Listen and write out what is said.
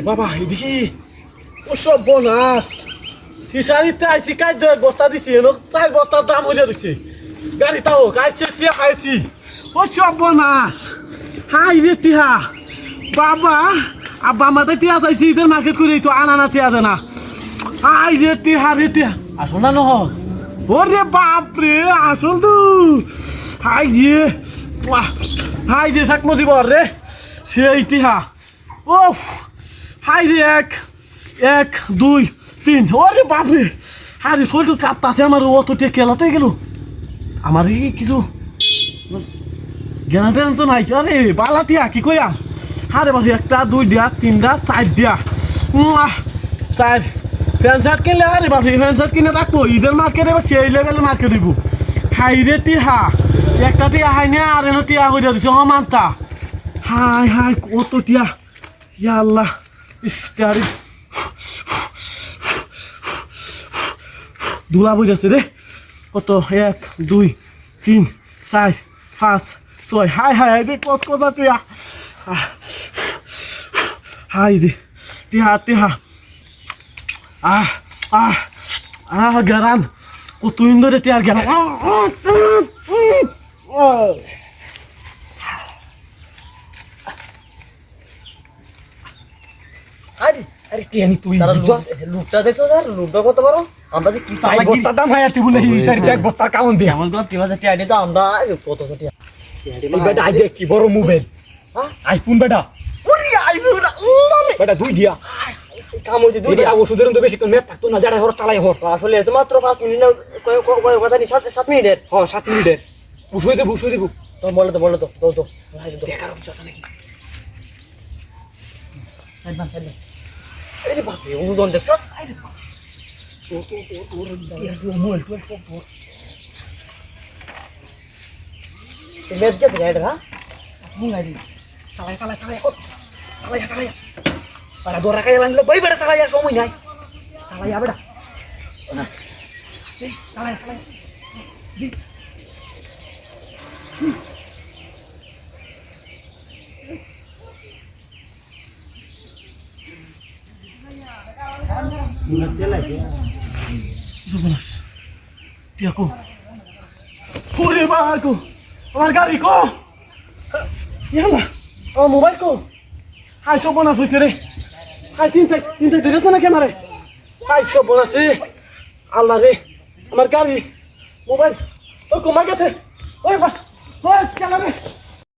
বাবা এদিকে ওসব বোনাস ফিসারিতে আইসি কাজ এক বস্তা দিছি এলো 4 বস্তার দাম হইলে রয়েছে গাড়ি তাও কাইছে টিয়া খাইছি ওসব বোনাস হাই রে টিয়া বাবা আব্বা আমাদের টিয়া চাইছি ইদের মার্কেট করে তো আনা টিয়া দেনা হাই রে টিয়া আসল না নহ ওরে বাপরে আসল তো হাই রে শাক মজিব রে সেই টিয়া ওফ হাই রে 1 2 3 ওরে বাপরে আরে শরীর কাঁপতাছে আমার অত খেলাতে গেল আমার কিছু জ্ঞান তো নাই আরে বালা টিয়া কি কইয়া আরে বাবা 1 2 3 4 দিয়া 4 প্যান্ট শার্ট কিনলে আরে বাবা প্যান্ট শার্ট কিনে রাখবো ঈদের মার্কেটে এবার সেই লেভেলের মার্কেট দিব হাই রে টিহা একটা টিয়া হাই না আর এনো টিয়া হয়ে দিছে মানতা হাই কত টিয়া ইয়া আল্লাহ ইস্তারি দুলা বুঝাছে রে কত 1 2 3 4 5 6 হাই রে কসা টিয়া হাই রে টিয়া গারান কত ইন্দরে টিয়ার গারান আরে টিয়ানি তুই লুটটা দেখছো স্যার লুটটা কত বড় আমরা যে কি সালা বস্তা দাম হয় আছে বলে এই শাড়িতে এক বস্তা কাউন দে আমার তো 3000 টিয়া দিছো আমরা কত টিয়া বেটা আই দেখ কি বড় মোবাইল হ্যাঁ আইফোন বেটা ওরে আইফোন বেটা দুই দিয়া কাম হইছে দুই দিয়া ওষুধের তো বেশি মেপ থাকতো না যারা হর চালাই হর আসলে এত মাত্র 5 মিনিট না কয় কথা নি 7 মিনিটের 7 মিনিটের বুঝুই দেব তো বলো তো তো দেখার কিছু আছে নাকি সাইড আরে বাপ রে অনুদন দেখছো আরে মোবাইল তো মেদ গেছে গাড়ি হ্যাঁ মুঙ্গাই দি চালাই para dora kaya lang bay beda salaya সময় নাই salaya beda salaya Ngerti lagi ya. Sebelas. Dia aku. Kuri aku. আমার গাড়ি কো ইয়ালা আমার মোবাইল কো হাই সব বোনাস হইছে রে হাই তিনটা ধরেছে না ক্যামেরায় হাই সব বোনাস রে আল্লাহ রে আমার গাড়ি মোবাইল ও কমা গেছে ওই বা ওই ক্যামেরা